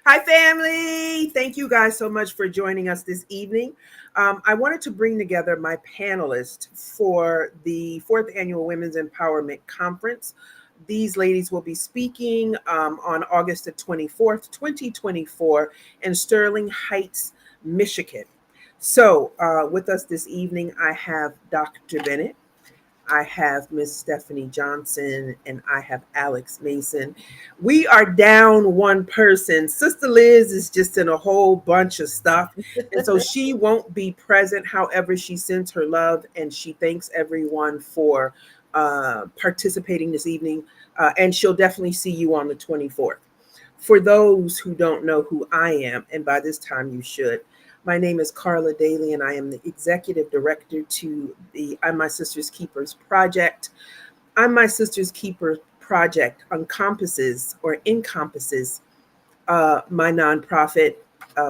Hi, family. Thank you guys so much for joining us this evening. I wanted to bring together my panelists for the fourth annual Women's Empowerment Conference. These ladies will be speaking on August the 24th, 2024, in Sterling Heights, Michigan. So, with us this evening, I have Dr. Bennett. I have Miss Stephanie Johnson, and I have Alex Mason. We are down one person. Sister Liz is just in a whole bunch of stuff, and so she won't be present. However, she sends her love and she thanks everyone for participating this evening, and she'll definitely see you on the 24th. For those who don't know who I am, and by this time you should, my name is Carla Daly, and I am the executive director to the I'm My Sister's Keepers project. I'm My Sister's Keeper project encompasses my nonprofit,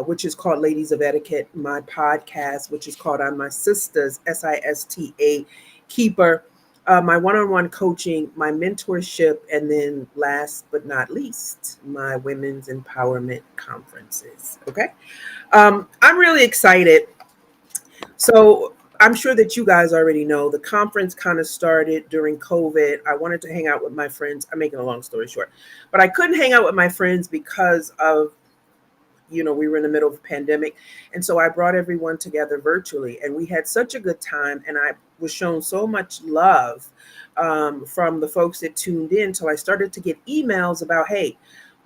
which is called Ladies of Etiquette, my podcast, which is called I'm My Sister's SISTA Keeper, my one-on-one coaching, my mentorship, and then last but not least, my women's empowerment conferences. Okay. I'm really excited. So I'm sure that you guys already know the conference kind of started during COVID. I wanted to hang out with my friends. I'm making a long story short, but I couldn't hang out with my friends because of, we were in the middle of a pandemic. And so I brought everyone together virtually, and we had such a good time. And I was shown so much love from the folks that tuned in. So I started to get emails about, hey,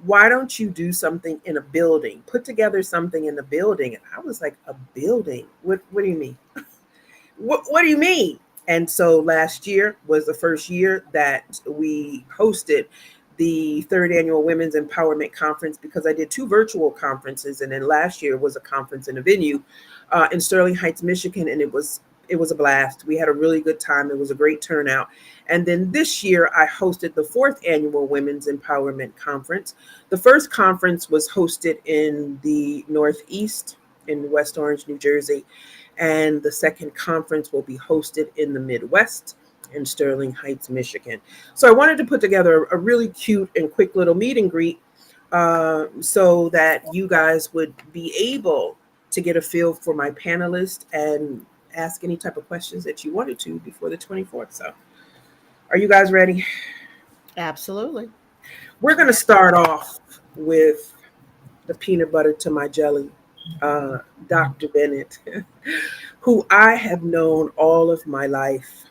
why don't you do something in a building? Put together something in the building. And I was like, a building? What do you mean? What do you mean? And so last year was the first year that we hosted the third annual Women's Empowerment Conference, because I did two virtual conferences, and then last year was a conference in a venue in Sterling Heights, Michigan, and it was a blast. We had a really good time. It was a great turnout. And then this year, I hosted the fourth annual Women's Empowerment Conference. The first conference was hosted in the Northeast in West Orange, New Jersey. And the second conference will be hosted in the Midwest in Sterling Heights, Michigan. So I wanted to put together a really cute and quick little meet and greet so that you guys would be able to get a feel for my panelists and ask any type of questions that you wanted to before the 24th. So are you guys ready? Absolutely. We're going to start off with the peanut butter to my jelly, Dr. Bennett, who I have known all of my life.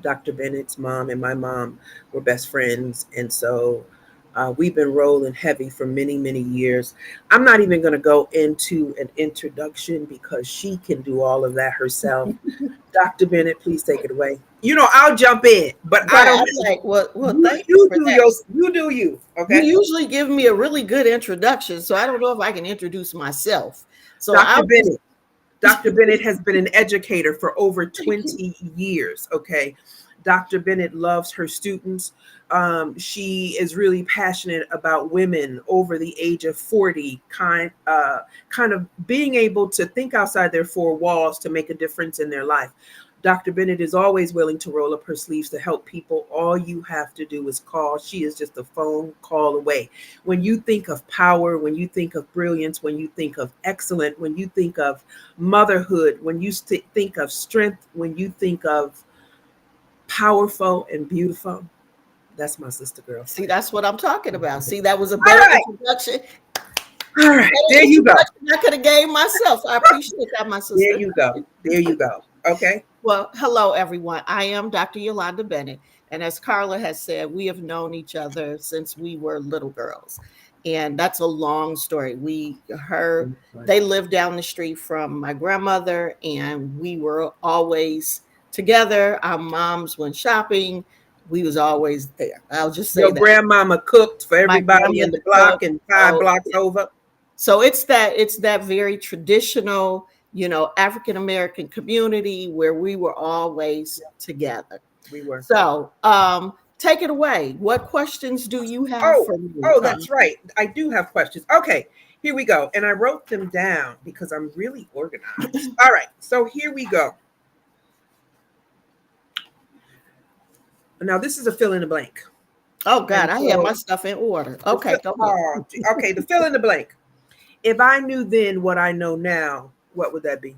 Dr. Bennett's mom and my mom were best friends. And so we've been rolling heavy for many, many years. I'm not even going to go into an introduction because she can do all of that herself. Dr. Bennett, please take it away. I'll jump in, but I Right. don't. I'm like, well, You, thank you you for do that. you. You Okay, usually give me a really good introduction, so I don't know if I can introduce myself. So Dr. I'll just Bennett. Dr. Bennett has been an educator for over 20 years. Okay. Dr. Bennett loves her students. She is really passionate about women over the age of 40, kind of being able to think outside their four walls to make a difference in their life. Dr. Bennett is always willing to roll up her sleeves to help people. All you have to do is call. She is just a phone call away. When you think of power, when you think of brilliance, when you think of excellent, when you think of motherhood, when you think of strength, when you think of powerful and beautiful, that's my sister girl for see you. that's what I'm talking about. See, that was a All better right. introduction. All right. Better There you go. introduction I could have gave myself. I appreciate that, my There sister. you go. There you go. Okay. Well, hello, everyone. I am Dr. Yolanda Bennett. And as Carla has said, we have known each other since we were little girls. And that's a long story. They lived down the street from my grandmother, and we were always together. Our moms went shopping. We was always there. I'll just say Your that. grandmama cooked for My everybody in grandmother the block cooked. and 5 blocks over. So it's that very traditional, African American community where we were always together. We were. So, take it away. What questions do you have Oh, for me, oh, Carla? that's right. I do have questions. Okay, here we go. And I wrote them down because I'm really organized. All right, so here we go. Now, this is a fill in the blank. Oh God, And I have my so, stuff in order. Okay, go ahead. okay, the fill in the blank. If I knew then what I know now, what would that be?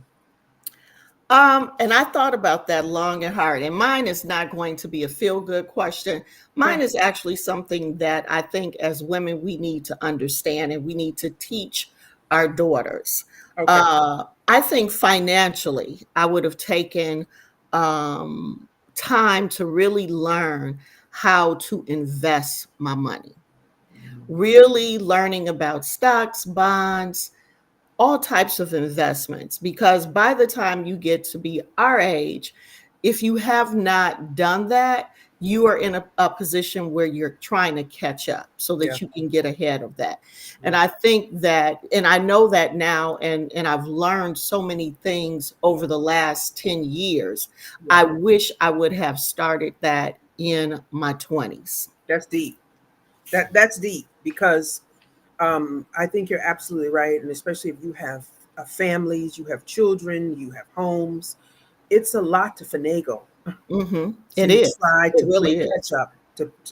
And I thought about that long and hard. And mine is not going to be a feel good question. Mine Okay. is actually something that I think as women we need to understand and we need to teach our daughters. Okay. I think financially, I would have taken time to really learn how to invest my money, really learning about stocks, bonds, all types of investments, because by the time you get to be our age, if you have not done that, you are in a position where you're trying to catch up so Yeah. that you can get ahead of that. And Yeah. I think that, and I know that now, and I've learned so many things over the last 10 years. Yeah. I wish I would have started that in my 20s. That's deep. That's deep because I think you're absolutely right, and especially if you have families, you have children, you have homes. It's a lot to finagle It to is. try It to play really is. catch up.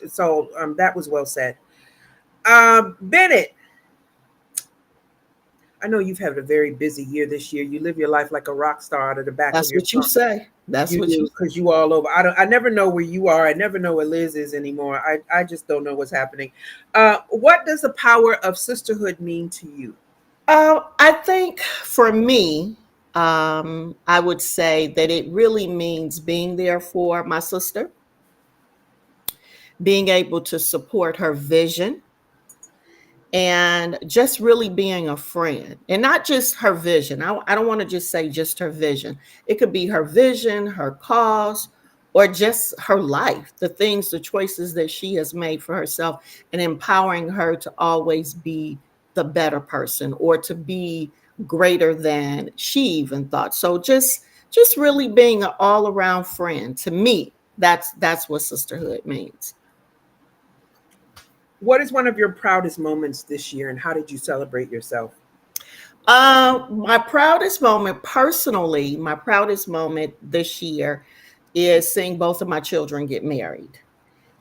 So that was well said. Bennett, I know you've had a very busy year this year. You live your life like a rock star out of the back of That's your what you trunk. say. That's You what you do because you all over. I never know where you are. I never know where Liz is anymore. I just don't know what's happening. What does the power of sisterhood mean to you? I think for me, I would say that it really means being there for my sister, being able to support her vision, and just really being a friend, and not just her vision. I don't want to just say just her vision. It could be her vision, her cause, or just her life, the things, the choices that she has made for herself, and empowering her to always be the better person or to be greater than she even thought. So just really being an all-around friend. To me, that's what sisterhood means. What is one of your proudest moments this year, and how did you celebrate yourself? My proudest moment, personally, my proudest moment this year is seeing both of my children get married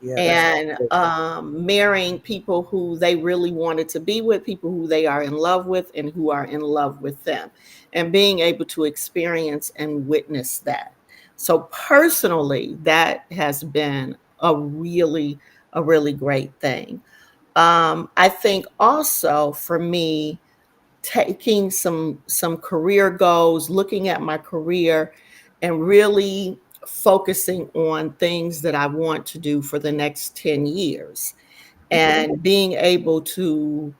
Yeah, that's and good. marrying people who they really wanted to be with, people who they are in love with, and who are in love with them, and being able to experience and witness that. So, personally, that has been a really great thing. I think also for me, taking some career goals, looking at my career and really focusing on things that I want to do for the next 10 years Okay. and being able to,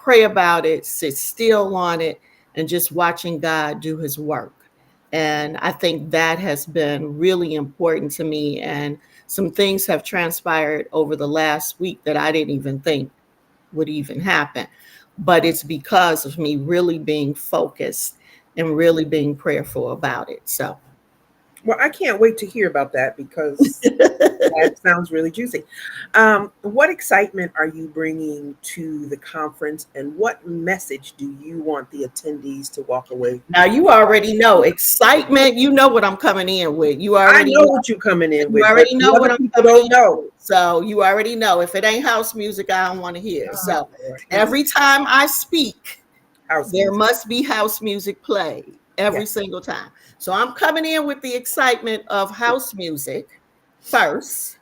pray about it, sit still on it, and just watching God do his work. And I think that has been really important to me. And some things have transpired over the last week that I didn't even think would even happen. But it's because of me really being focused and really being prayerful about it. So, Well, I can't wait to hear about that because that sounds really juicy. What excitement are you bringing to the conference, and what message do you want the attendees to walk away? now you already know excitement. You know what I'm coming in with. I know what you're coming in You with, but already the know what other I'm people coming don't in know. with. So you already know. If it ain't house music, I don't want to hear. Oh, So Lord. every time I speak, House there music. must be house music played Yeah. every single time. So I'm coming in with the excitement of house music first.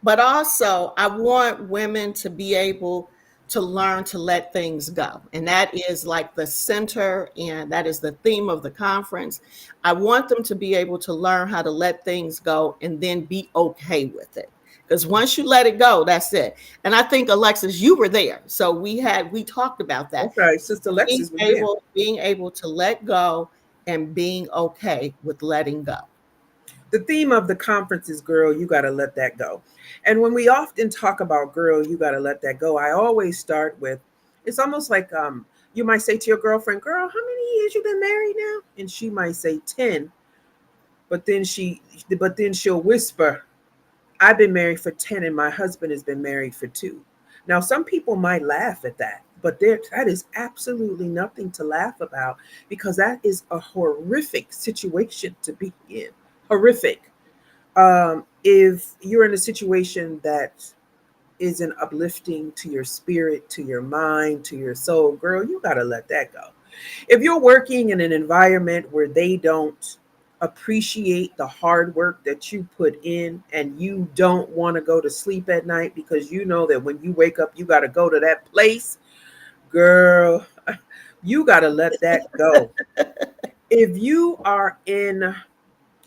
But also, I want women to be able to learn to let things go. And that is like the center, and that is the theme of the conference. I want them to be able to learn how to let things go and then be okay with it. Because once you let it go, that's it. And I think Alexis, you were there. So we talked about that. That's right. Sister Lexus was there. Being able to let go and being okay with letting go. The theme of the conference is girl, you got to let that go. And when we often talk about girl, you got to let that go, I always start with it's almost like you might say to your girlfriend, girl, how many years you been married now? And she might say 10, but then she'll whisper, I've been married for 10 and my husband has been married for 2. Now, some people might laugh at that, but that is absolutely nothing to laugh about because that is a horrific situation to be in. Horrific. If you're in a situation that isn't uplifting to your spirit, to your mind, to your soul, girl, you got to let that go. If you're working in an environment where they don't appreciate the hard work that you put in, and you don't want to go to sleep at night because you know that when you wake up, you got to go to that place, girl, you got to let that go. If you are in,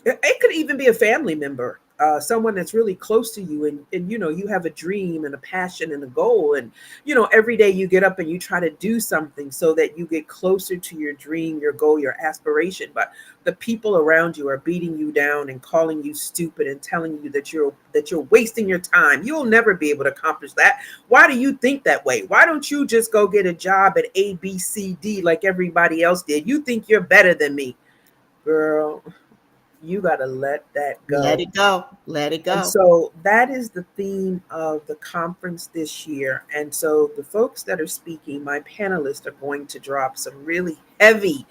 it could even be a family member, someone that's really close to you, and you know you have a dream and a passion and a goal, and you know every day you get up and you try to do something so that you get closer to your dream, your goal, your aspiration, but the people around you are beating you down and calling you stupid and telling you that you're wasting your time. You'll never be able to accomplish that. Why do you think that way? Why don't you just go get a job at ABCD like everybody else did? You think you're better than me, girl. You got to let that Let go. it go. Let it And go. so that is the theme of the conference this year. And so the folks that are speaking, my panelists, are going to drop some really heavy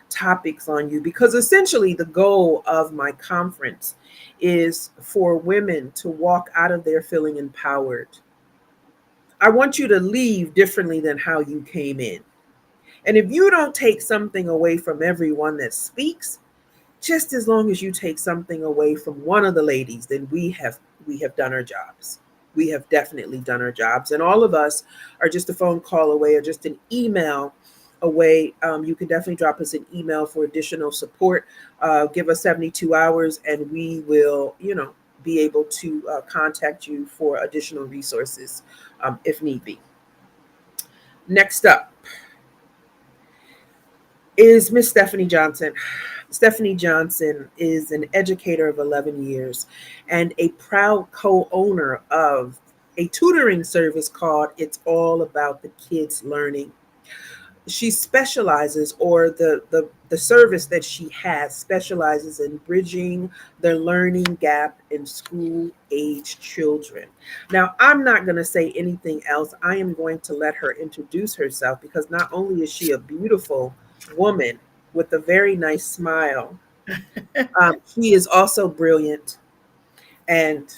topics on you, because essentially the goal of my conference is for women to walk out of there feeling empowered. I want you to leave differently than how you came in. And if you don't take something away from everyone that speaks, just as long as you take something away from one of the ladies, then we have done our jobs. We have definitely done our jobs, and all of us are just a phone call away or just an email away. You can definitely drop us an email for additional support. Give us 72 hours, and we will, be able to contact you for additional resources if need be. Next up is Miss Stephanie Johnson. Stephanie Johnson is an educator of 11 years and a proud co owner of a tutoring service called It's All About the Kids Learning. She specializes, or the service that she has specializes in bridging the learning gap in school age children. Now, I'm not going to say anything else. I am going to let her introduce herself, because not only is she a beautiful woman with a very nice smile, she is also brilliant. And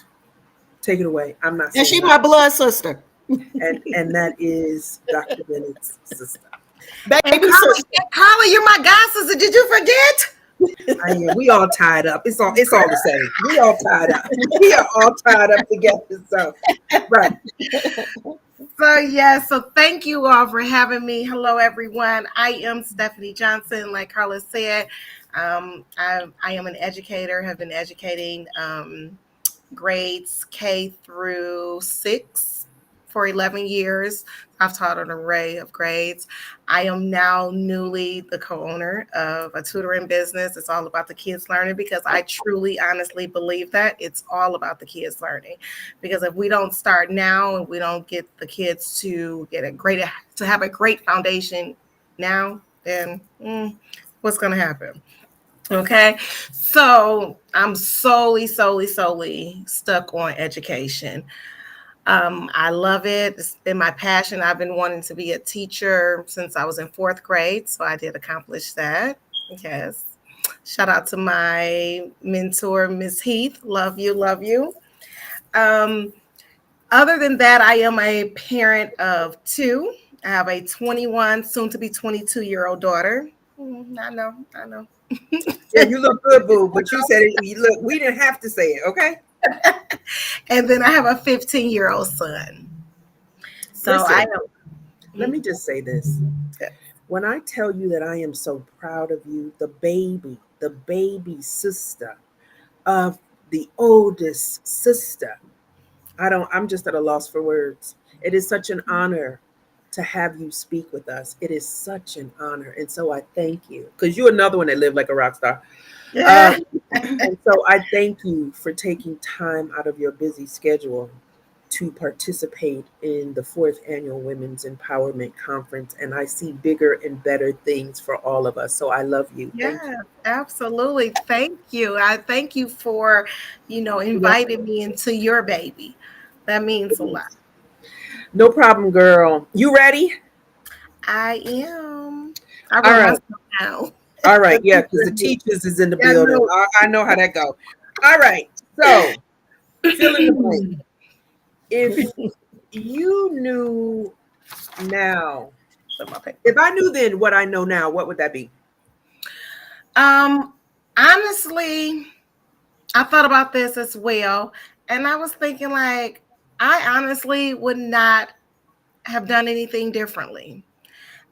take it away. I'm not And saying she nothing. my blood sister. And that is Dr. Bennett's sister. And Baby Carla, sister. Carla, you're my god sister. Did you forget? I am. We all tied up. It's all the same. We all tied up. We are all tied up together. So right. So yeah, so thank you all for having me. Hello everyone. I am Stephanie Johnson, like Carla said. I am an educator, have been educating grades K through 6 for 11 years. I've taught an array of grades. I am now newly the co-owner of a tutoring business. It's all about the kids learning, because I truly, honestly believe that it's all about the kids learning. Because if we don't start now and we don't get the kids to have a great foundation now, then what's going to happen? Okay. So I'm solely stuck on education. I love it. It's been my passion. I've been wanting to be a teacher since I was in 4th grade. So I did accomplish that. Yes. Shout out to my mentor, Miss Heath. Love you. Love you. Um, Other than that, I am a parent of 2. I have a 21, soon to be 22-year-old daughter. I know. I know. Yeah, you look good, boo. But you said it. You look. We didn't have to say it. Okay. And then I have a 15-year-old son. So I Listen. am. Let me just say this. When I tell you that I am so proud of you, the baby sister of the oldest sister, I'm just at a loss for words. It is such an honor to have you speak with us. It is such an honor. And so I thank you, because you're another one that lived like a rock star. Yeah. Um, and so I thank you for taking time out of your busy schedule to participate in the 4th Annual Women's Empowerment Conference. And I see bigger and better things for all of us. So I love you. Thank you. Yeah, absolutely. Thank you. I thank you for, You're welcome. inviting me into your baby. That means a lot. No problem, girl. You ready? I am. I All wrote right. myself down. All right. The Yeah, because the teacher did. teachers is in the Yeah, building. no. I know how that go. All right. So fill in the blank. If you knew now, Put my paper. if I knew then what I know now, what would that be? Honestly, I thought about this as well, and I was thinking like I honestly would not have done anything differently.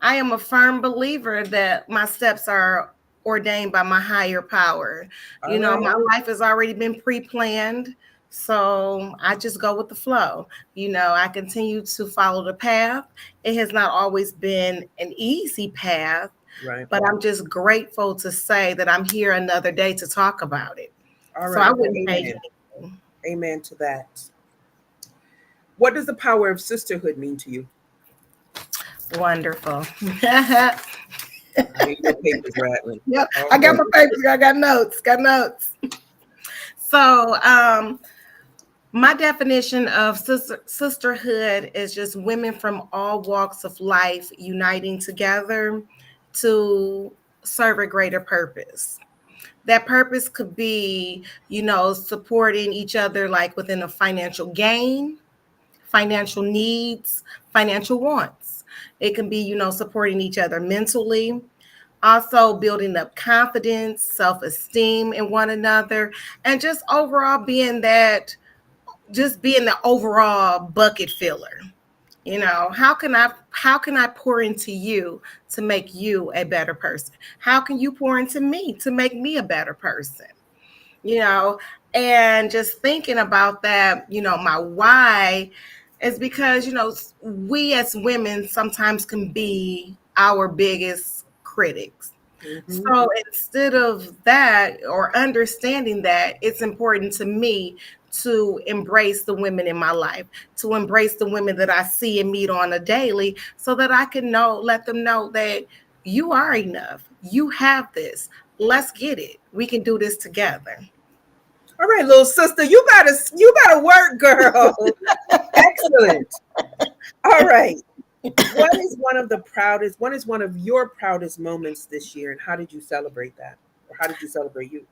I am a firm believer that my steps are ordained by my higher power. All right. My life has already been pre-planned. So I just go with the flow. I continue to follow the path. It has not always been an easy path, Right. but I'm just grateful to say that I'm here another day to talk about it. All So I right. Well, wouldn't change amen. anything. Amen to that. What does the power of sisterhood mean to you? Wonderful. I hear your papers rattling. Yep, All I got right. my papers. I got notes. Got notes. So, my definition of sisterhood is just women from all walks of life uniting together to serve a greater purpose. That purpose could be, supporting each other like within a financial gain, financial needs, financial wants. It can be, supporting each other mentally, also building up confidence, self-esteem in one another, and just overall being the overall bucket filler. How can I pour into you to make you a better person? How can you pour into me to make me a better person? you know, and just thinking about that, my why is because, we as women sometimes can be our biggest critics. Mm-hmm. So instead of that or understanding that, it's important to me to embrace the women in my life, to embrace the women that I see and meet on a daily so that I can let them know that you are enough. You have this. Let's get it. We can do this together. All right, little sister, you better work, girl. Excellent. All right. What is one of your proudest moments this year, and how did you celebrate that? Or how did you celebrate you?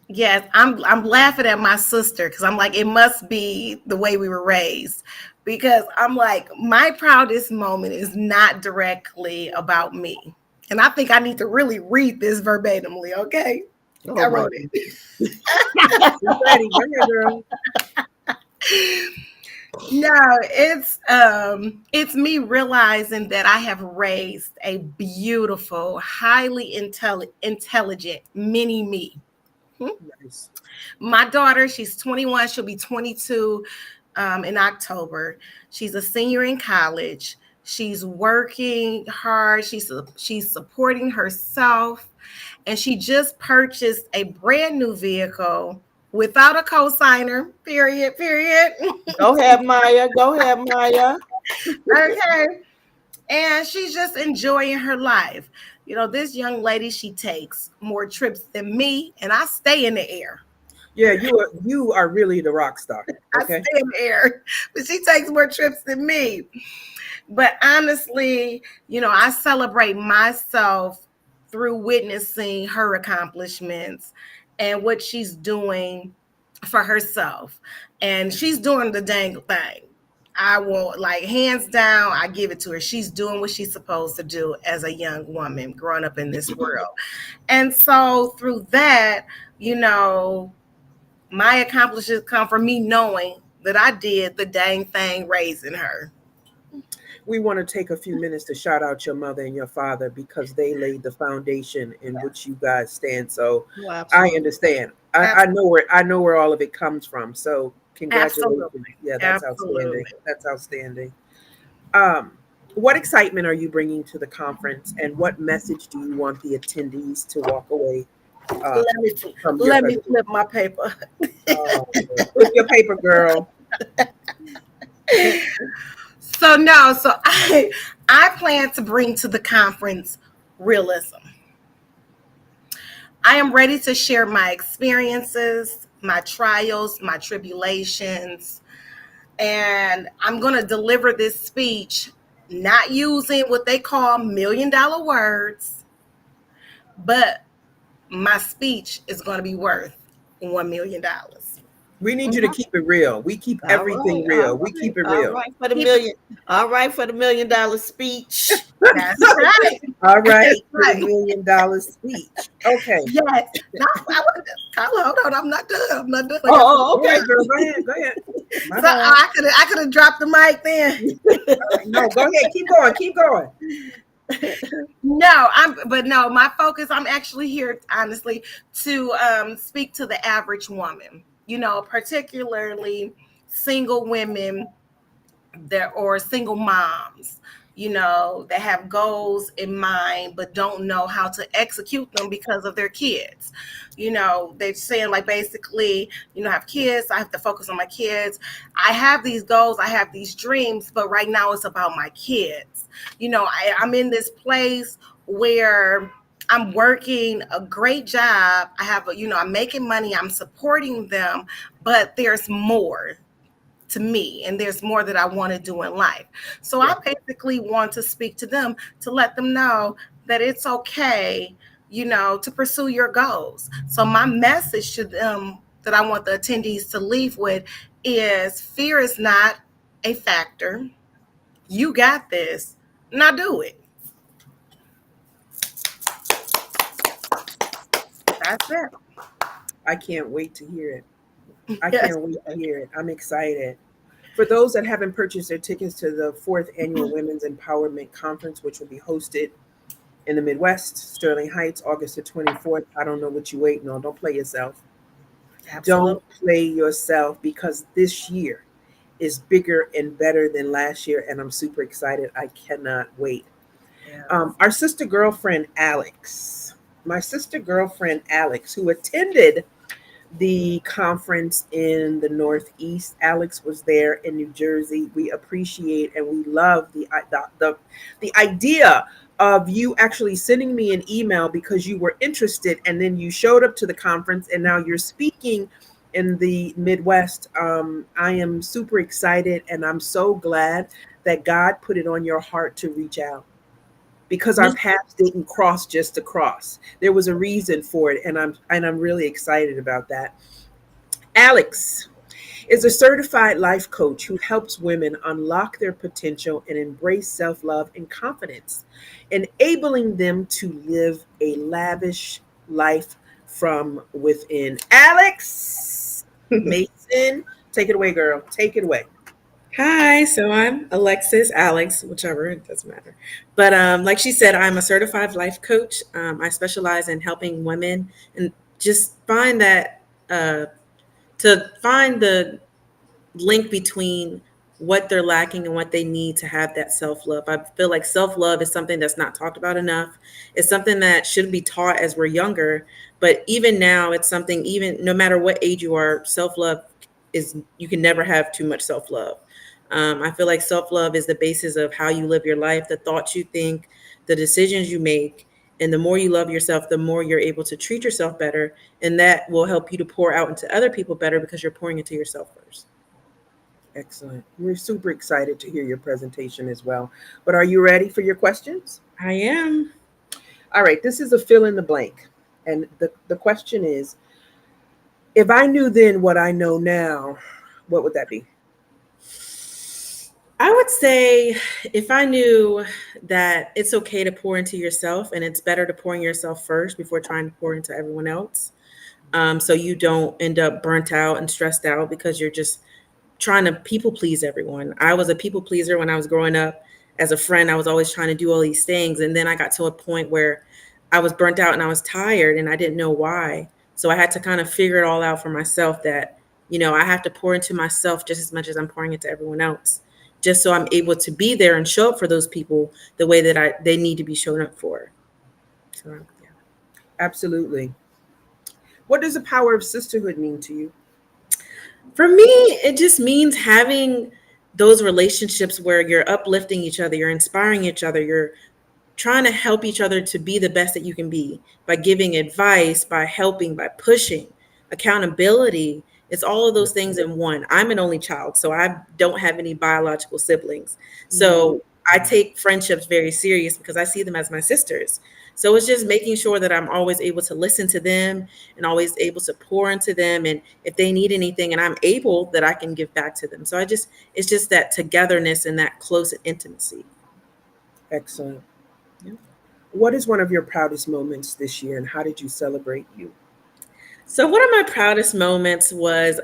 Yes, I'm laughing at my sister because I'm like, it must be the way we were raised. Because I'm like, my proudest moment is not directly about me. And I think I need to really read this verbatimly, okay? Oh I my wrote goodness. You ready? Go ahead, girl. it. No, it's me realizing that I have raised a beautiful, highly intelligent mini me. Nice. My daughter, she's 21. She'll be 22 in October. She's a senior in college. She's working hard. She's supporting herself, and she just purchased a brand new vehicle without a cosigner. Period. Period. Go ahead, Maya. Go ahead, Maya. Okay. And she's just enjoying her life. This young lady, she takes more trips than me, and I stay in the air. Yeah, you are really the rock star. I Okay. stay in the air, but she takes more trips than me. But honestly, I celebrate myself through witnessing her accomplishments and what she's doing for herself. And she's doing the dang thing. I will, like, hands down, I give it to her. She's doing what she's supposed to do as a young woman growing up in this world. And so through that, you know, my accomplishments come from me knowing that I did the dang thing raising her. We want to take a few minutes to shout out your mother and your father because they laid the foundation in which you guys stand. So Oh, I absolutely. understand. I know where all of it comes from. So congratulations. Absolutely. Yeah, that's outstanding. Absolutely. That's outstanding. Um, what excitement are you bringing to the conference, and what message do you want the attendees to walk away uh, Let me from your let me presentation? flip my paper. Oh, flip your paper, girl. So no, so I plan to bring to the conference realism. I am ready to share my experiences, my trials, my tribulations, and I'm going to deliver this speech not using what they call $1 million words, but my speech is going to be worth $1 million. We need you to Mhm. keep it real. We keep All right, everything real. We keep it all real. right for the Keep it. million. All right for the $1 million speech. That's right. All right, That's for the right. $1 million speech. Okay. Yes. No, I want to. Carla, hold on. I'm not done. I'm not done. I got some Oh, Go more. ahead, okay. girl. Go ahead. Go ahead. My So bad. I could have dropped the mic then. No, go ahead. Keep going. Keep going. No, but no, my focus, I'm actually here honestly to speak to the average woman, particularly single women there or single moms, that have goals in mind but don't know how to execute them because of their kids. They're saying like basically, I have kids, I have to focus on my kids. I have these goals, I have these dreams, but right now it's about my kids. I'm in this place where I'm working a great job. I have, I'm making money, I'm supporting them, but there's more to me and there's more that I want to do in life. So Yeah. I basically want to speak to them to let them know that it's okay, to pursue your goals. So my message to them that I want the attendees to leave with is fear is not a factor. You got this. Now do it. That's it. I can't wait to hear it. I Yes. can't wait to hear it. I'm excited. For those that haven't purchased their tickets to the fourth annual Women's Empowerment Conference, which will be hosted in the Midwest, Sterling Heights, August the 24th. I don't know what you're waiting on. Don't play yourself. Don't Absolutely. play yourself because this year is bigger and better than last year, and I'm super excited. I cannot wait. Yes. Our sister girlfriend, Alex, my sister girlfriend, Alex, who attended the conference in the Northeast. Alex was there in New Jersey. We appreciate and we love the idea of you actually sending me an email because you were interested, and then you showed up to the conference, and now you're speaking in the Midwest. I am super excited, and I'm so glad that God put it on your heart to reach out because our Me paths didn't cross just to cross. There was a reason for it, and I'm really excited about that. Alex is a certified life coach who helps women unlock their potential and embrace self-love and confidence, enabling them to live a lavish life from within. Alex Mason, take it away, girl. Take it away. Hi, so I'm Alexis, Alex, whichever, it doesn't matter. But like she said, I'm a certified life coach. I specialize in helping women and just find that to find the link between what they're lacking and what they need to have that self love. I feel like self love is something that's not talked about enough. It's something that should be taught as we're younger, but even now, it's something, even no matter what age you are, self love is, you can never have too much self love. I feel like self love is the basis of how you live your life, the thoughts you think, the decisions you make. And the more you love yourself, the more you're able to treat yourself better. And that will help you to pour out into other people better because you're pouring into yourself first. Excellent. We're super excited to hear your presentation as well. But are you ready for your questions? I am. All right, this is a fill in the blank. And the question is, if I knew then what I know now, what would that be? I would say if I knew that it's okay to pour into yourself and it's better to pour in yourself first before trying to pour into everyone else. So you don't end up burnt out and stressed out because you're just trying to people please everyone. I was a people pleaser when I was growing up. As a friend, I was always trying to do all these things. And then I got to a point where I was burnt out and I was tired and I didn't know why. So I had to kind of figure it all out for myself that, I have to pour into myself just as much as I'm pouring into everyone else, just so I'm able to be there and show up for those people the way that they need to be shown up for. So, yeah. Absolutely. What does the power of sisterhood mean to you? For me, it just means having those relationships where you're uplifting each other, you're inspiring each other, you're trying to help each other to be the best that you can be by giving advice, by helping, by pushing, accountability. It's all of those things in one. I'm an only child, so I don't have any biological siblings. Mhm. So I take friendships very serious because I see them as my sisters. So it's just making sure that I'm always able to listen to them and always able to pour into them. And if they need anything and I'm able, that I can give back to them. So it's just that togetherness and that close intimacy. Excellent. Yeah. What is one of your proudest moments this year, and how did you celebrate you? So one of my proudest moments was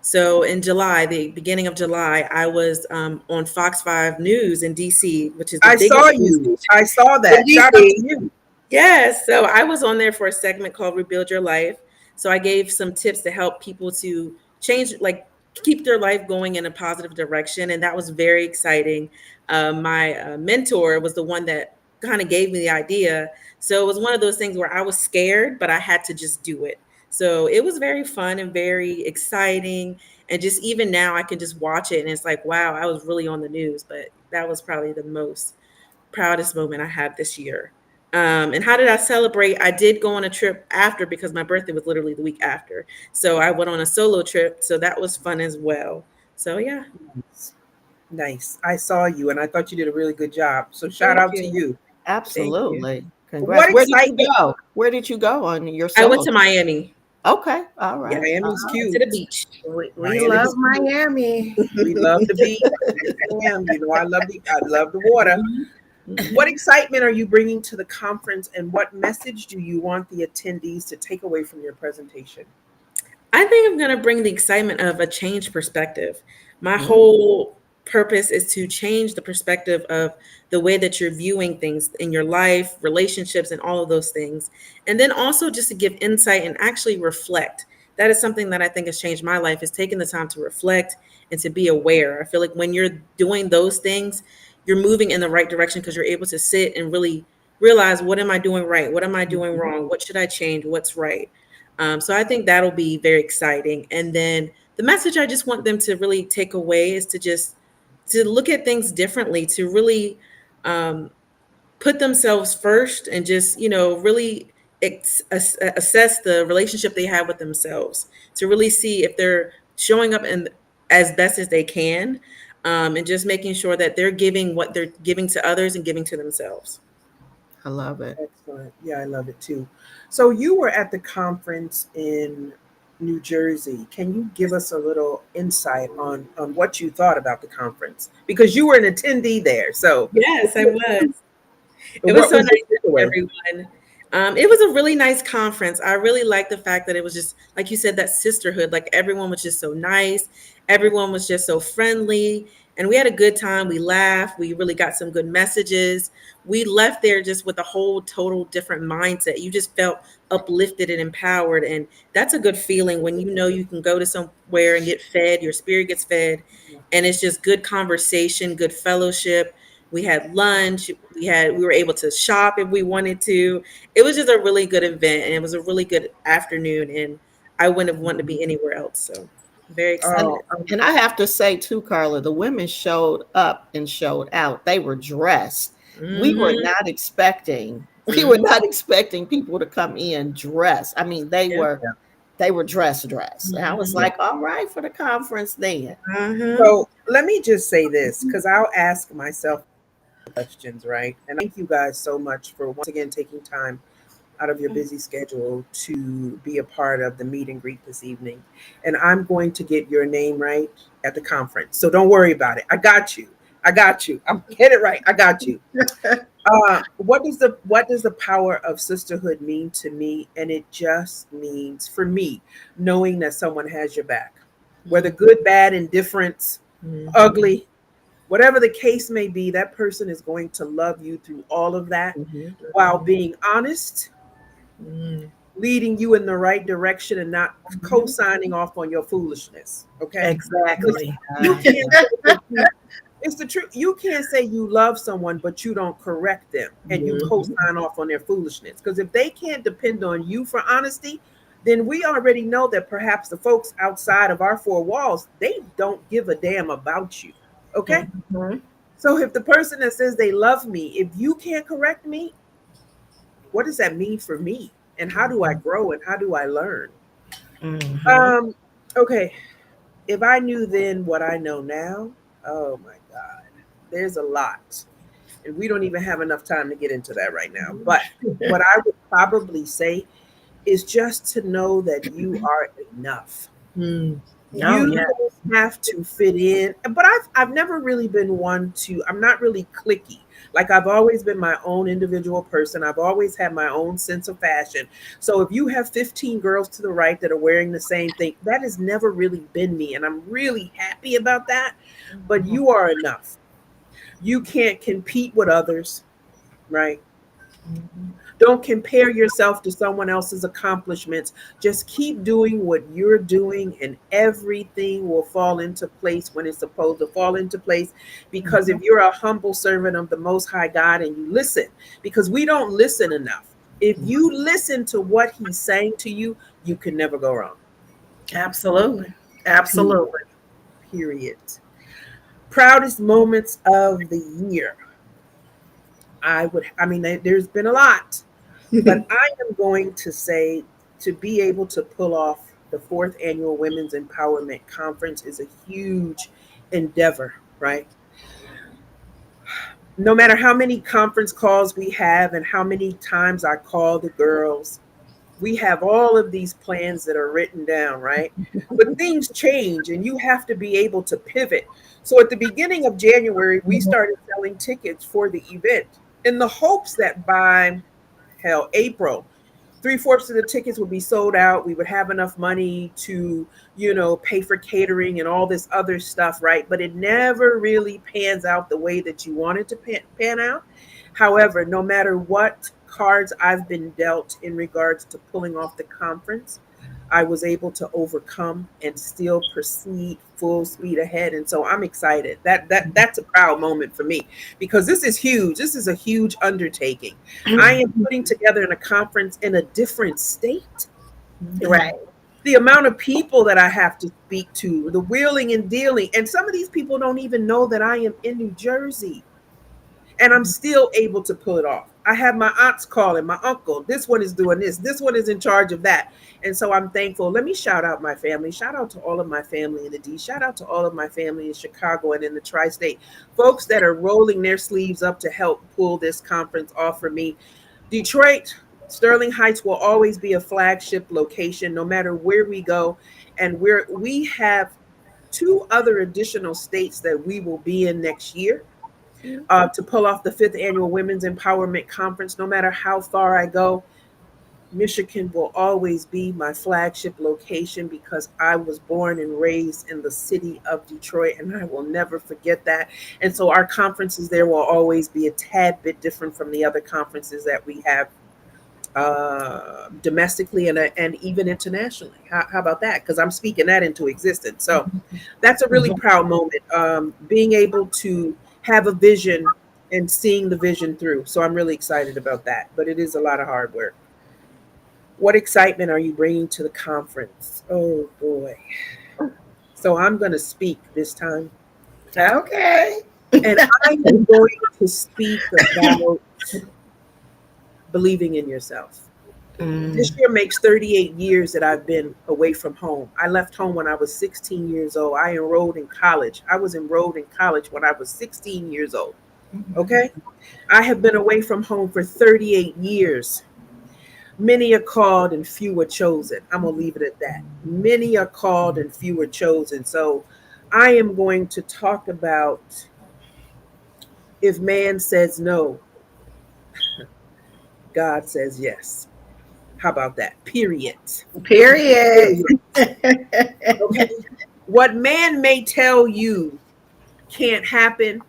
so in July, the beginning of July, I was on Fox 5 News in DC, which is the I biggest saw news you. station I saw in that. Shout out to DC. you. Yes. So I was on there for a segment called Rebuild Your Life. So I gave some tips to help people to change, like keep their life going in a positive direction. And that was very exciting. My mentor was the one that kind of gave me the idea. So it was one of those things where I was scared, but I had to just do it. So it was very fun and very exciting. And just even now, I can just watch it and it's like, wow, I was really on the news. But that was probably the most proudest moment I had this year. And how did I celebrate? I did go on a trip after because my birthday was literally the week after. So I went on a solo trip. So that was fun as well. So yeah, Nice. Nice. I saw you, and I thought you did a really good job. So shout thank out to you. you. Thank you. Absolutely. What Congrats. Where did you excitement? go? Where did you go on your I went solo? to Miami. Okay. All Yeah, right. Miami's I went to cute. the beach. We love Miami's cute. Miami. We love the beach. Yes, ma'am. You know, I love the water. Mhm. Mhm. What excitement are you bringing to the conference, and what message do you want the attendees to take away from your presentation? I think I'm going to bring the excitement of a change perspective. My Mm, whole purpose is to change the perspective of the way that you're viewing things in your life, relationships, and all of those things. And then also just to give insight and actually reflect. That is something that I think has changed my life is taking the time to reflect and to be aware. I feel like when you're doing those things, you're moving in the right direction because you're able to sit and really realize what am I doing right? What am I doing mhm. wrong? What should I change? What's right? So I think that'll be very exciting. And then the message I just want them to really take away is to just to look at things differently, to really um, put themselves first, and just really assess the relationship they have with themselves, to really see if they're showing up and as best as they can, and just making sure that they're giving what they're giving to others and giving to themselves. I love it. Excellent. Yeah, I love it too. So you were at the conference in New Jersey. Can you give us a little insight on what you thought about the conference? Because you were an attendee there. So Yes, I was. It was what so was nice your to meet takeaway? everyone. It was a really nice conference. I really liked the fact that it was just, like you said, that sisterhood. Like everyone was just so nice. Everyone was just so friendly. And we had a good time. We laughed. We really got some good messages. We left there just with a whole total different mindset. You just felt uplifted and empowered. And that's a good feeling when you know you can go to somewhere and get fed, your spirit gets fed. And it's just good conversation, good fellowship. We had lunch. We were able to shop if we wanted to. It was just a really good event, and it was a really good afternoon, and I wouldn't have wanted to be anywhere else. So very And excited. Oh, and I have to say too, Carla, the women showed up and showed out. They were dressed. We were Hmm. not expecting. We were Hmm. not expecting people to come in dressed. I mean, they Yeah. were yeah, they were dressed. And I was Hmm. yeah. like, all right for the conference then. Uh-huh. So let me just say this, because I'll ask myself questions, right? And thank you guys so much for once again taking time out of your busy schedule to be a part of the meet and greet this evening. And I'm going to get your name right at the conference. So don't worry about it. I got you. I got you. I'm get it right. I got you. What does the power of sisterhood mean to me? And it just means for me knowing that someone has your back, whether Mhm, good, bad, indifference, Hmm. ugly, whatever the case may be, that person is going to love you through all of that mhm, while being honest, Hmm. leading you in the right direction, and not mhm. co-signing off on your foolishness. Okay, because Exactly. you Uh, can't say that it's the truth. You can't say you love someone but you don't correct them and you mhm. co-sign off on their foolishness, because if they can't depend on you for honesty, then we already know that perhaps the folks outside of our four walls, they don't give a damn about you. Okay, Mhm, so if the person that says they love me, if you can't correct me, what does that mean for me? And how do I grow and how do I learn? mhm. Um, okay, if I knew then what I know now, oh my God, there's a lot. And we don't even have enough time to get into that right now. But what I would probably say is just to know that you are enough. Mm. Oh You yeah. don't have to fit in. But I've never really been one to, I'm not really clicky. Like I've always been my own individual person. I've always had my own sense of fashion. So if you have 15 girls to the right that are wearing the same thing, that has never really been me. And I'm really happy about that. But you are enough. You can't compete with others, right? Don't compare yourself to someone else's accomplishments. Just keep doing what you're doing, and everything will fall into place when it's supposed to fall into place. Because if you're a humble servant of the Most High God and you listen, because we don't listen enough. If you listen to what He's saying to you, you can never go wrong. Absolutely. Period. Absolutely. Period. Proudest moments of the year. I mean, there's been a lot. But I am going to say to be able to pull off the fourth annual Women's Empowerment Conference is a huge endeavor, right? No matter how many conference calls we have and how many times I call the girls, we have all of these plans that are written down, right? But things change and you have to be able to pivot. So at the beginning of January, we started selling tickets for the event in the hopes that by April, three-fourths of the tickets would be sold out. We would have enough money to, pay for catering and all this other stuff, right? But it never really pans out the way that you want it to pan out. However, no matter what cards I've been dealt in regards to pulling off the conference, I was able to overcome and still proceed full speed ahead. And so I'm excited. That's a proud moment for me because this is huge. This is a huge undertaking. I am putting together a conference in a different state. Right. The amount of people that I have to speak to, the wheeling and dealing, and some of these people don't even know that I am in New Jersey. And I'm still able to pull it off. I have my aunts calling, my uncle. This one is doing this. This one is in charge of that. And so I'm thankful. Let me shout out my family. Shout out to all of my family in the D. Shout out to all of my family in Chicago and in the tri-state. Folks that are rolling their sleeves up to help pull this conference off for me. Detroit, Sterling Heights will always be a flagship location no matter where we go. And we have two other additional states that we will be in next year to pull off the fifth annual Women's Empowerment Conference. No matter how far I go, Michigan will always be my flagship location because I was born and raised in the city of Detroit, and I will never forget that. And so our conferences there will always be a tad bit different from the other conferences that we have domestically and even internationally. How about that? Because I'm speaking that into existence. So that's a really proud moment, being able to have a vision and seeing the vision through. So I'm really excited about that. But it is a lot of hard work. What excitement are you bringing to the conference? Oh boy. So I'm going to speak this time. Okay. And I am going to speak about believing in yourself. This year makes 38 years that I've been away from home. I left home when I was 16 years old. I enrolled in college. I was enrolled in college when I was 16 years old. Okay? I have been away from home for 38 years. Many are called and few are chosen. I'm going to leave it at that. Many are called and few are chosen. So I am going to talk about if man says no, God says yes. How about that? Period. Period. Period. Okay. What man may tell you can't happen,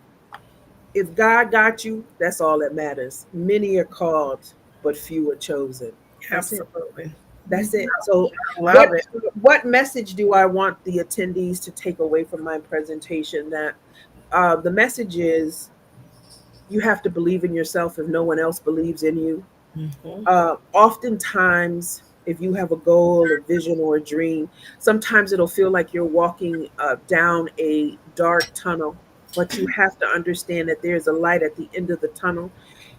if God got you, that's all that matters. Many are called, but few are chosen. That's it. Absolutely. That's it. So Love it. what message do I want the attendees to take away from my presentation? That the message is you have to believe in yourself if no one else believes in you. Oftentimes, if you have a goal, a vision, or a dream, sometimes it'll feel like you're walking down a dark tunnel, but you have to understand that there's a light at the end of the tunnel.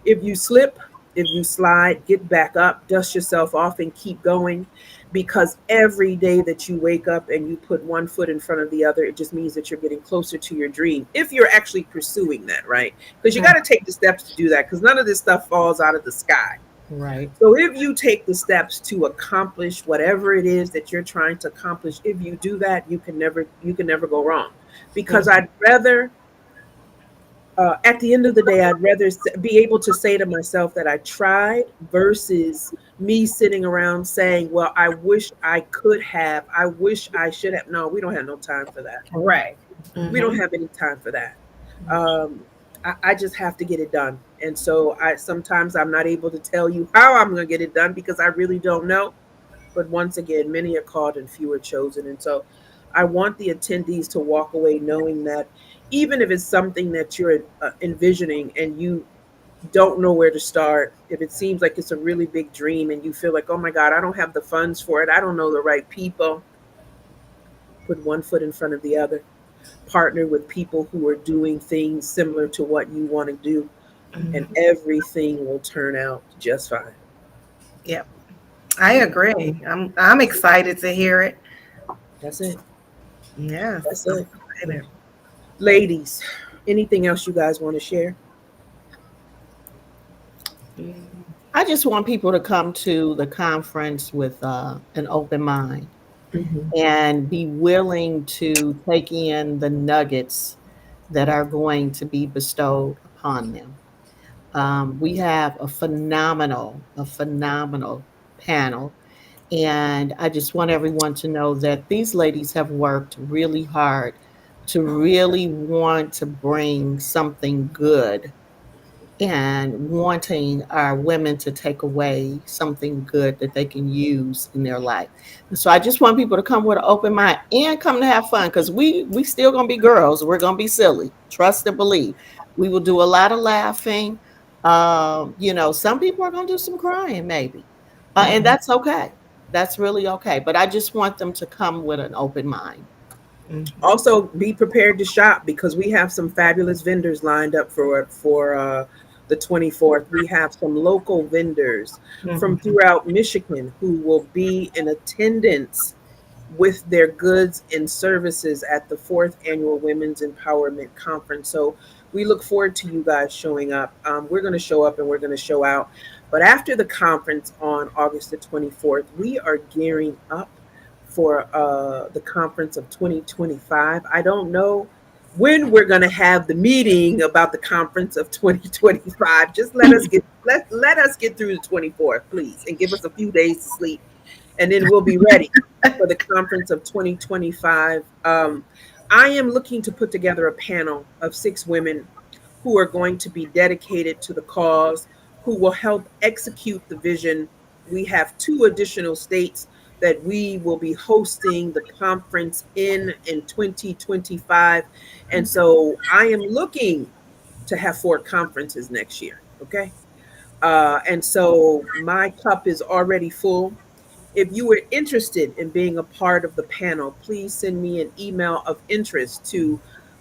If you slip, if you slide, get back up, dust yourself off, and keep going. because every day that you wake up and you put one foot in front of the other, it just means that you're getting closer to your dream if you're actually pursuing that, right? Because you got to take the steps to do that, because none of this stuff falls out of the sky. Right. So if you take the steps to accomplish whatever it is that you're trying to accomplish, if you do that, you can never go wrong. Because Mhm. I'd rather at the end of the day, I'd rather be able to say to myself that I tried versus me sitting around saying, well, I wish I could have, I wish I should have. No, we don't have no time for that. Right. We don't Mhm. have any time for that. Um, I just have to get it done. And so I sometimes I'm not able to tell you how I'm going to get it done because I really don't know. But once again, many are called and few are chosen. And so I want the attendees to walk away knowing that even if it's something that you're envisioning and you don't know where to start, if it seems like it's a really big dream and you feel like, oh my God, I don't have the funds for it, I don't know the right people, put one foot in front of the other. Partner with people who are doing things similar to what you want to do, and Mhm. everything will turn out just fine. Yep. I agree. I'm excited to hear it. That's it. Yes, That's I'm it. excited. Ladies, anything else you guys want to share? Mm. I just want people to come to the conference with an open mind Mm-hmm. and be willing to take in the nuggets that are going to be bestowed upon them. We have a phenomenal panel. And I just want everyone to know that these ladies have worked really hard to really want to bring something good and wanting our women to take away something good that they can use in their life. And so I just want people to come with an open mind and come to have fun, because we still gonna be girls. We're gonna be silly. Trust and believe. We will do a lot of laughing. Some people are gonna do some crying, maybe, and Mm-hmm. that's okay. That's really okay. But I just want them to come with an open mind. Mhm. Also, be prepared to shop because we have some fabulous vendors lined up for the 24th. We have some local vendors from Mhm. throughout Michigan who will be in attendance with their goods and services at the fourth annual Women's Empowerment Conference. So we look forward to you guys showing up. We're going to show up and we're going to show out. But after the conference on August the 24th, we are gearing up for the conference of 2025. I don't know when we're going to have the meeting about the conference of 2025. Just let us get through the 24th, please, and give us a few days to sleep, and then we'll be ready for the conference of 2025. I am looking to put together a panel of 6 women who are going to be dedicated to the cause, who will help execute the vision. We have 2 additional states that we will be hosting the conference in 2025. And so I am looking to have 4 conferences next year. Okay. And so my cup is already full. If you were interested in being a part of the panel, please send me an email of interest to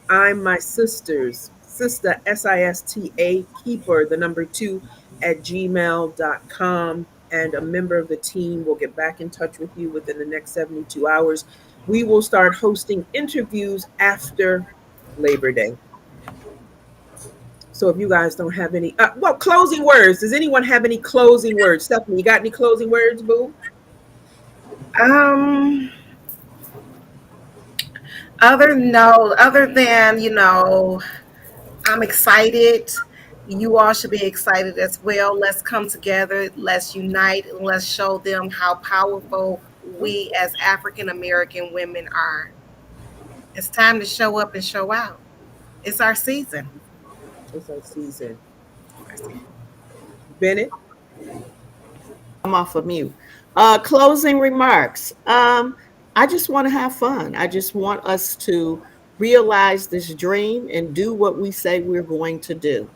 I'm my sister's sister SISTA keeper, the number 2 at gmail.com. And a member of the team will get back in touch with you within the next 72 hours. We will start hosting interviews after Labor Day. So if you guys don't have any, well, closing words. Does anyone have any closing words? Stephanie, you got any closing words, boo? Um, other than, I'm excited. You all should be excited as well. Let's come together, let's unite, and let's show them how powerful we as African American women are. It's time to show up and show out. It's our season. It's our season. Our season. Bennett? I'm off of mute. Closing remarks. I just want to have fun. I just want us to realize this dream and do what we say we're going to do.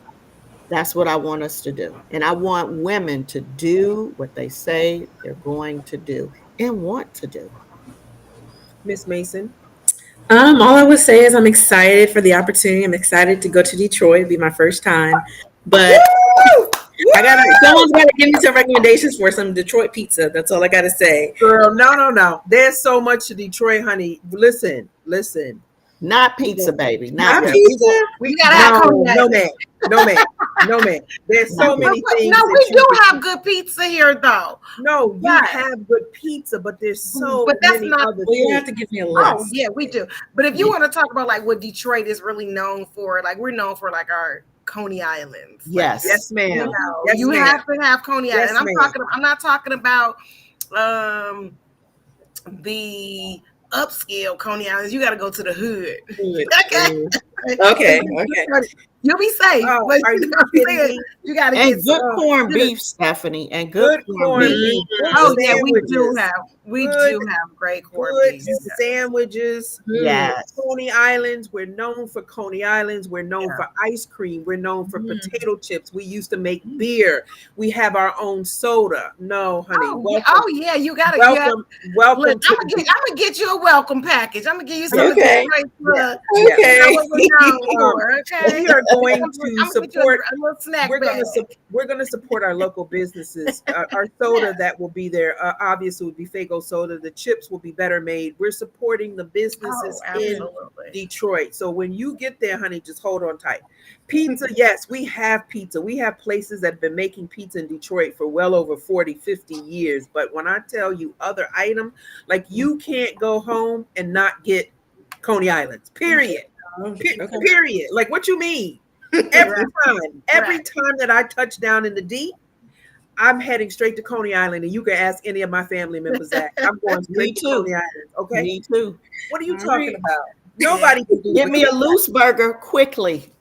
That's what I want us to do. And I want women to do what they say they're going to do and want to do. Miss Mason? All I would say is I'm excited for the opportunity. I'm excited to go to Detroit. It'll be my first time. But Woo! Someone's gotta give me some recommendations for some Detroit pizza. That's all I gotta say. Girl, no. There's so much to Detroit, honey. Listen. Not pizza, baby. Not Not Yeah, pizza. pizza. You gotta have no, cognac. no, man. There's so Not No, many things no, that we you do can. have good pizza here, though. No, you But have good pizza, but there's so but that's many not. other Well, you have things. to give me a Oh list. yeah, we do. But if you Yeah. want to talk about like what Detroit is really known for, like we're known for like our Coney Islands. Yes. Yes, ma'am. Yes, You ma'am. have to have Coney Island. Yes, And ma'am. I'm not talking about um the upscale Coney Islands. You got to go to the hood. Good. Okay. Okay. You'll be safe, Oh, but are you you know what I'm kidding saying? me? You got to get And some. good corned Good, beef, Stephanie. And good good corned corned beef. beef, good Oh yeah, we do sandwiches, have. We good, do have great corned good beef. sandwiches. Yes. Coney Islands, we're known for Coney Islands. We're known Yeah. for ice cream. We're known for Mm. potato chips. We used to make beer. We have our own soda. No, honey, Oh yeah, you got to. You have. welcome Look, to I'm gonna get you a welcome package. I'm gonna give you some of the Okay. Detroit plug. yeah. You know Okay. what we're known for, okay? We are going I'm to gonna get you support. a little snack We're bag. we're going to support our local businesses. Our soda Yeah. that will be there, obviously, would be Fago soda. The chips will be better made. We're supporting the Oh, businesses in absolutely. Detroit. So when you get there, honey, just hold on tight. Pizza, yes, we have pizza. We have places that have been making pizza in Detroit for well over 40, 50 years. But when I tell you other item, like you can't go home and not get Coney Islands, period. Okay. Period. Like what you mean? Every time that I touch down in the D, I'm heading straight to Coney Island, and you can ask any of my family members that. I'm going Me straight to too. Coney Island. Okay, Me too. what are you All talking right. about? Nobody can do Give what me you a loose burger quickly.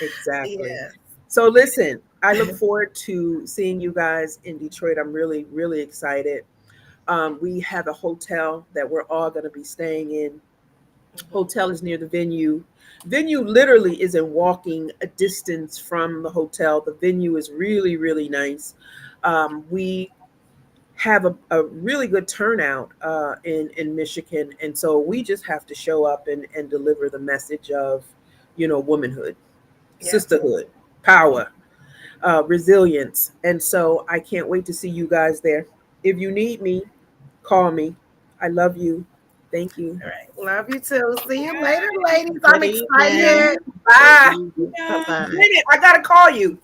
exactly. Yeah. So listen, I look forward to seeing you guys in Detroit. I'm really, really excited. We have a hotel that we're all going to be staying in. Hotel is near the venue. Venue literally is in walking a distance from the hotel. The venue is really, really nice. We have a really good turnout in Michigan, and so we just have to show up and deliver the message of, womanhood, Yeah. sisterhood, power, resilience. And so I can't wait to see you guys there. If you need me, call me. I love you. Thank you. All right. Love you too. See you later, ladies. I'm Good excited. evening. Bye. Bye-bye. Minute, I gotta call you.